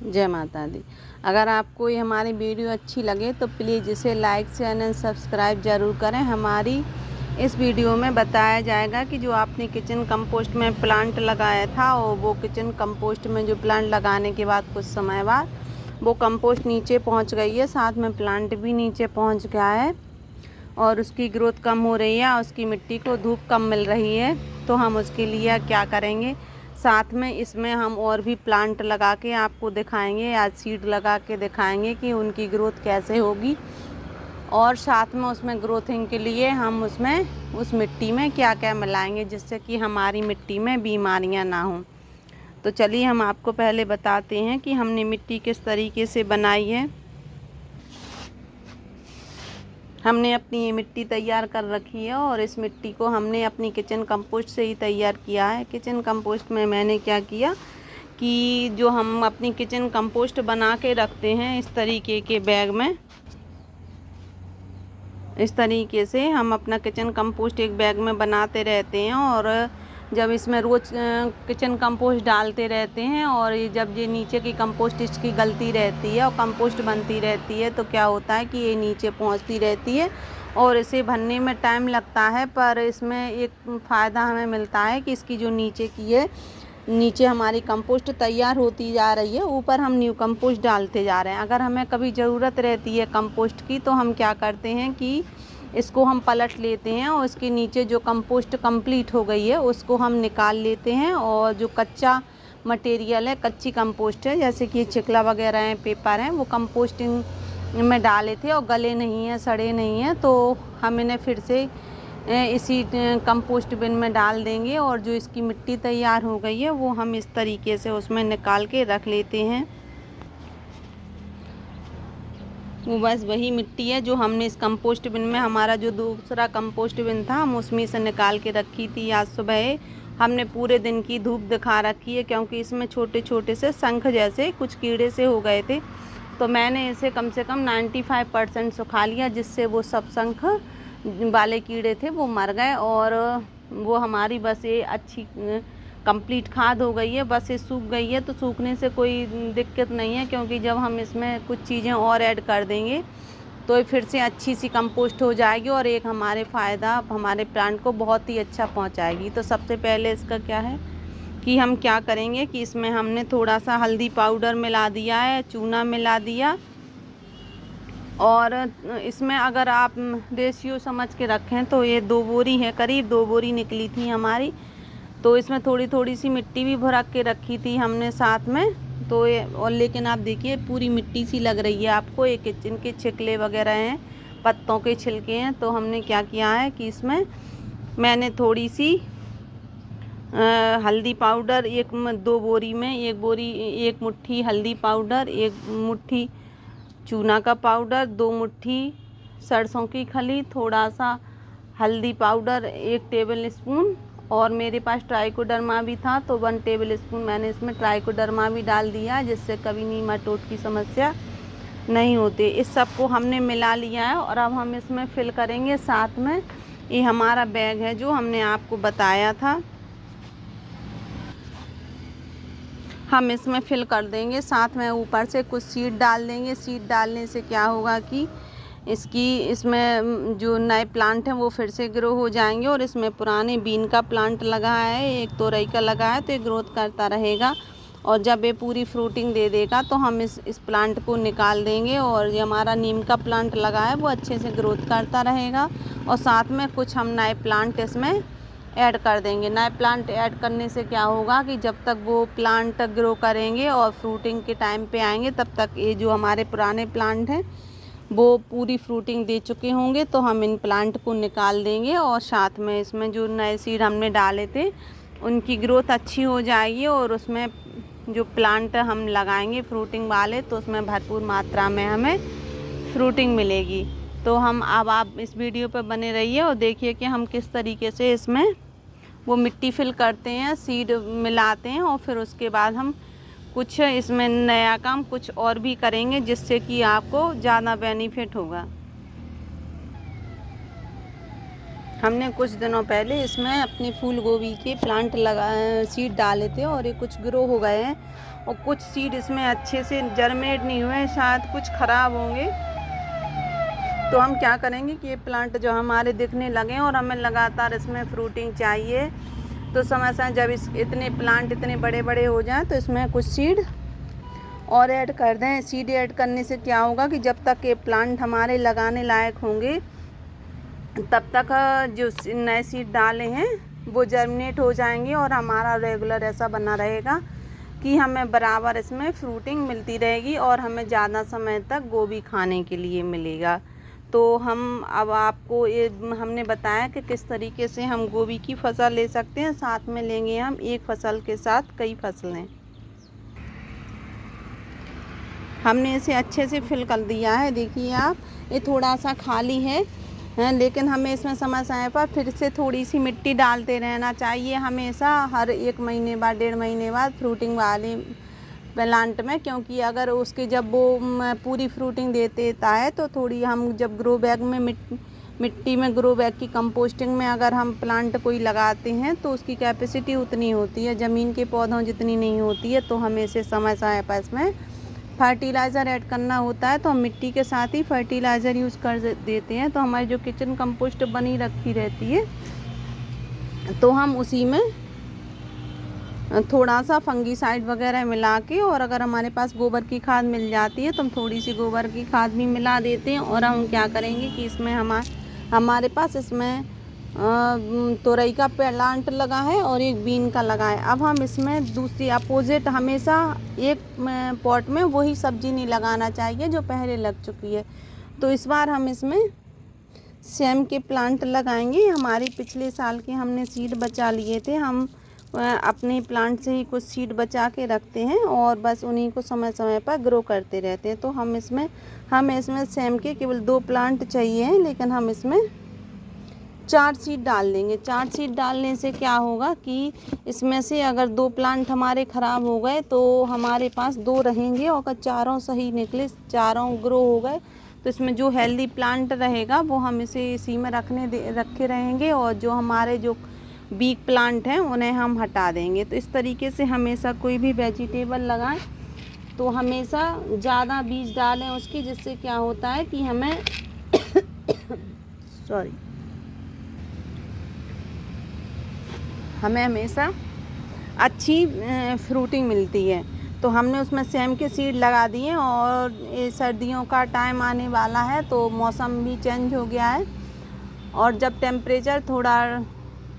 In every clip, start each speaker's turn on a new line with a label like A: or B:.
A: जय माता दी। अगर आपको ये हमारी वीडियो अच्छी लगे तो प्लीज़ इसे लाइक शेयर एंड सब्सक्राइब ज़रूर करें। हमारी इस वीडियो में बताया जाएगा कि जो आपने किचन कंपोस्ट में प्लांट लगाया था और वो किचन कंपोस्ट में जो प्लांट लगाने के बाद कुछ समय बाद वो कंपोस्ट नीचे पहुंच गई है, साथ में प्लांट भी नीचे पहुंच गया है और उसकी ग्रोथ कम हो रही है, उसकी मिट्टी को धूप कम मिल रही है। तो हम उसके लिए क्या करेंगे, साथ में इसमें हम और भी प्लांट लगा के आपको दिखाएंगे या सीड लगा के दिखाएंगे कि उनकी ग्रोथ कैसे होगी, और साथ में उसमें ग्रोथिंग के लिए हम उसमें उस मिट्टी में क्या क्या मिलाएंगे जिससे कि हमारी मिट्टी में बीमारियां ना हों। तो चलिए हम आपको पहले बताते हैं कि हमने मिट्टी किस तरीके से बनाई है। हमने अपनी ये मिट्टी तैयार कर रखी है और इस मिट्टी को हमने अपनी किचन कंपोस्ट से ही तैयार किया है। किचन कंपोस्ट में मैंने क्या किया कि जो हम अपनी किचन कंपोस्ट बना के रखते हैं इस तरीके के बैग में, इस तरीके से हम अपना किचन कंपोस्ट एक बैग में बनाते रहते हैं और जब इसमें रोज़ किचन कंपोस्ट डालते रहते हैं और जब ये नीचे की कंपोस्ट इसकी गलती रहती है और कंपोस्ट बनती रहती है तो क्या होता है कि ये नीचे पहुंचती रहती है और इसे भरने में टाइम लगता है, पर इसमें एक फ़ायदा हमें मिलता है कि इसकी जो नीचे की है, नीचे हमारी कंपोस्ट तैयार होती जा रही है, ऊपर हम न्यू कंपोस्ट डालते जा रहे हैं। अगर हमें कभी ज़रूरत रहती है कंपोस्ट की तो हम क्या करते हैं कि इसको हम पलट लेते हैं और इसके नीचे जो कंपोस्ट कंप्लीट हो गई है उसको हम निकाल लेते हैं और जो कच्चा मटेरियल है, कच्ची कंपोस्ट है, जैसे कि चिकला वगैरह हैं, पेपर हैं, वो कंपोस्टिंग में डाले थे और गले नहीं हैं, सड़े नहीं हैं, तो हम इन्हें फिर से इसी कंपोस्ट बिन में डाल देंगे और जो इसकी मिट्टी तैयार हो गई है वो हम इस तरीके से उसमें निकाल के रख लेते हैं। वो बस वही मिट्टी है जो हमने इस कंपोस्ट बिन में, हमारा जो दूसरा कंपोस्ट बिन था हम उसमें से निकाल के रखी थी। आज सुबह हमने पूरे दिन की धूप दिखा रखी है क्योंकि इसमें छोटे छोटे से शंख जैसे कुछ कीड़े से हो गए थे, तो मैंने इसे कम से कम 95% सुखा लिया जिससे वो सब शंख वाले कीड़े थे वो मर गए और वो हमारी बस ये अच्छी कंप्लीट खाद हो गई है। बस ये सूख गई है तो सूखने से कोई दिक्कत नहीं है क्योंकि जब हम इसमें कुछ चीज़ें और ऐड कर देंगे तो ये फिर से अच्छी सी कंपोस्ट हो जाएगी और एक हमारे फ़ायदा हमारे प्लांट को बहुत ही अच्छा पहुंचाएगी। तो सबसे पहले इसका क्या है कि हम क्या करेंगे कि इसमें हमने थोड़ा सा हल्दी पाउडर मिला दिया है, चूना मिला दिया, और इसमें अगर आप रेशियो समझ के रखें तो ये 2 बोरी है, करीब 2 बोरी निकली थी हमारी, तो इसमें थोड़ी थोड़ी सी मिट्टी भी भरक के रखी थी हमने साथ में। तो ये और लेकिन आप देखिए पूरी मिट्टी सी लग रही है आपको, ये किचन के छिलके वगैरह हैं, पत्तों के छिलके हैं। तो हमने क्या किया है कि इसमें मैंने थोड़ी सी हल्दी पाउडर 2 बोरी में 1 मुट्ठी हल्दी पाउडर, 1 मुट्ठी चूना का पाउडर, 2 मुट्ठी सरसों की खली, थोड़ा सा हल्दी पाउडर 1 टेबल स्पून, और मेरे पास ट्राइकोडर्मा भी था तो 1 टेबल स्पून मैंने इसमें ट्राइकोडर्मा भी डाल दिया जिससे कभी नीमाटोड की समस्या नहीं होती। इस सब को हमने मिला लिया है और अब हम इसमें फिल करेंगे। साथ में ये हमारा बैग है जो हमने आपको बताया था, हम इसमें फिल कर देंगे। साथ में ऊपर से कुछ सीड डाल देंगे। सीड डालने से क्या होगा कि इसमें जो नए प्लांट हैं वो फिर से ग्रो हो जाएंगे और इसमें पुराने बीन का प्लांट लगा है, एक तोरई का लगा है, तो ये ग्रोथ करता रहेगा और जब ये पूरी फ्रूटिंग दे देगा तो हम इस प्लांट को निकाल देंगे और ये हमारा नीम का प्लांट लगा है वो अच्छे से ग्रोथ करता रहेगा और साथ में कुछ हम नए प्लांट इसमें ऐड कर देंगे। नए प्लांट ऐड करने से क्या होगा कि जब तक वो प्लांट ग्रो करेंगे और फ्रूटिंग के टाइम पे आएंगे तब तक ये जो हमारे पुराने प्लांट हैं वो पूरी फ्रूटिंग दे चुके होंगे, तो हम इन प्लांट को निकाल देंगे और साथ में इसमें जो नए सीड हमने डाले थे उनकी ग्रोथ अच्छी हो जाएगी और उसमें जो प्लांट हम लगाएंगे फ्रूटिंग वाले तो उसमें भरपूर मात्रा में हमें फ्रूटिंग मिलेगी। तो हम अब आप इस वीडियो पर बने रहिए और देखिए कि हम किस तरीके से इसमें वो मिट्टी फिल करते हैं, सीड मिलाते हैं और फिर उसके बाद हम कुछ इसमें नया काम कुछ और भी करेंगे जिससे कि आपको ज़्यादा बेनिफिट होगा। हमने कुछ दिनों पहले इसमें अपने फूल गोभी के प्लांट सीड डाले थे और ये कुछ ग्रो हो गए हैं और कुछ सीड इसमें अच्छे से जर्मिनेट नहीं हुए, शायद कुछ ख़राब होंगे। तो हम क्या करेंगे कि ये प्लांट जो हमारे दिखने लगे और हमें लगातार इसमें फ्रूटिंग चाहिए, तो समय समय जब इतने प्लांट इतने बड़े बड़े हो जाएं तो इसमें कुछ सीड और ऐड कर दें। सीड ऐड करने से क्या होगा कि जब तक ये प्लांट हमारे लगाने लायक होंगे तब तक जो नए सीड डाले हैं वो जर्मिनेट हो जाएंगे और हमारा रेगुलर ऐसा बना रहेगा कि हमें बराबर इसमें फ्रूटिंग मिलती रहेगी और हमें ज़्यादा समय तक गोभी खाने के लिए मिलेगा। तो हम अब आपको ये हमने बताया कि किस तरीके से हम गोभी की फसल ले सकते हैं, साथ में लेंगे हम एक फसल के साथ कई फसलें। हमने इसे अच्छे से फिल कर दिया है, देखिए आप, ये थोड़ा सा खाली है लेकिन हमें इसमें समय समय पर फिर से थोड़ी सी मिट्टी डालते रहना चाहिए हमेशा, हर 1 महीने बाद 1.5 महीने बाद फ्रूटिंग वाले प्लांट में, क्योंकि अगर उसके जब वो पूरी फ्रूटिंग देता है तो थोड़ी हम जब ग्रो बैग में मिट्टी में ग्रो बैग की कंपोस्टिंग में अगर हम प्लांट कोई लगाते हैं तो उसकी कैपेसिटी उतनी होती है, ज़मीन के पौधों जितनी नहीं होती है। तो हमें इसे समय समय पर इसमें फर्टिलाइज़र ऐड करना होता है, तो हम मिट्टी के साथ ही फर्टिलाइज़र यूज़ कर देते हैं। तो हमारी जो किचन कंपोस्ट बनी रखी रहती है तो हम उसी में थोड़ा सा फंगीसाइड वगैरह मिला के, और अगर हमारे पास गोबर की खाद मिल जाती है तो हम थोड़ी सी गोबर की खाद भी मिला देते हैं। और हम क्या करेंगे कि इसमें हमारे पास इसमें तोरई का प्लांट लगा है और एक बीन का लगा है। अब हम इसमें दूसरी अपोजिट हमेशा एक पॉट में वही सब्जी नहीं लगाना चाहिए जो पहले लग चुकी है। तो इस बार हम इसमें सेम के प्लांट लगाएंगे। हमारी पिछले साल के हमने सीड बचा लिए थे, हम अपने प्लांट से ही कुछ सीड बचा के रखते हैं और बस उन्हीं को समय समय पर ग्रो करते रहते हैं। तो हमें इसमें सेम के केवल 2 प्लांट चाहिए हैं, लेकिन हम इसमें 4 सीड डाल देंगे। 4 सीड डालने से क्या होगा कि इसमें से अगर 2 प्लांट हमारे ख़राब हो गए तो हमारे पास 2 रहेंगे, और अगर चारों सही निकले, चारों ग्रो हो गए, तो इसमें जो हेल्दी प्लांट रहेगा वो हम इसी में रखे रहेंगे, और जो हमारे जो वीक प्लांट हैं उन्हें हम हटा देंगे। तो इस तरीके से हमेशा कोई भी वेजिटेबल लगाएं तो हमेशा ज़्यादा बीज डालें उसकी, जिससे क्या होता है कि हमें हमेशा अच्छी फ्रूटिंग मिलती है। तो हमने उसमें सेम के सीड लगा दिए, और ये सर्दियों का टाइम आने वाला है तो मौसम भी चेंज हो गया है, और जब टेम्परेचर थोड़ा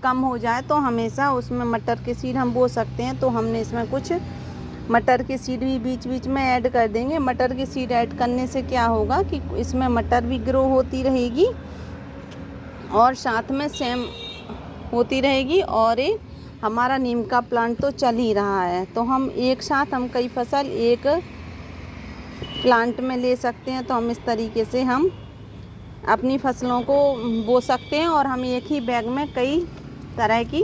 A: कम हो जाए तो हमेशा उसमें मटर के सीड हम बो सकते हैं। तो हमने इसमें कुछ मटर के सीड भी बीच बीच में ऐड कर देंगे। मटर के सीड ऐड करने से क्या होगा कि इसमें मटर भी ग्रो होती रहेगी और साथ में सेम होती रहेगी, और ये हमारा नीम का प्लांट तो चल ही रहा है। तो हम एक साथ हम कई फसल एक प्लांट में ले सकते हैं। तो हम इस तरीके से हम अपनी फसलों को बो सकते हैं, और हम एक ही बैग में कई तरह की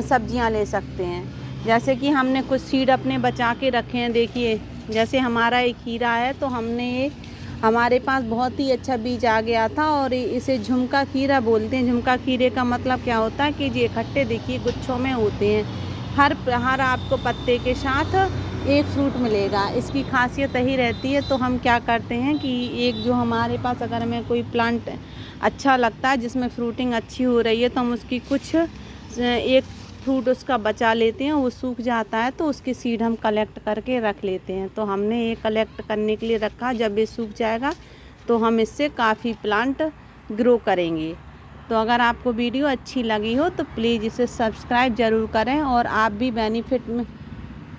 A: सब्जियां ले सकते हैं। जैसे कि हमने कुछ सीड अपने बचा के रखे हैं, देखिए जैसे हमारा एक खीरा है, तो हमारे पास बहुत ही अच्छा बीज आ गया था, और इसे झुमका खीरा बोलते हैं। झुमका खीरे का मतलब क्या होता है कि ये इकट्ठे देखिए गुच्छों में होते हैं, हर आपको पत्ते के साथ एक फ्रूट मिलेगा। इसकी खासियत यही रहती है। तो हम क्या करते हैं कि एक जो हमारे पास अगर हमें कोई प्लांट अच्छा लगता है जिसमें फ्रूटिंग अच्छी हो रही है, तो हम उसकी कुछ एक फ्रूट उसका बचा लेते हैं, वो सूख जाता है तो उसके सीड हम कलेक्ट करके रख लेते हैं। तो हमने ये कलेक्ट करने के लिए रखा, जब ये सूख जाएगा तो हम इससे काफ़ी प्लांट ग्रो करेंगे। तो अगर आपको वीडियो अच्छी लगी हो तो प्लीज़ इसे सब्सक्राइब ज़रूर करें, और आप भी बेनिफिट में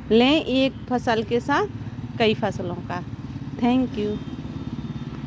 A: लें एक फसल के साथ कई फसलों का। Thank you.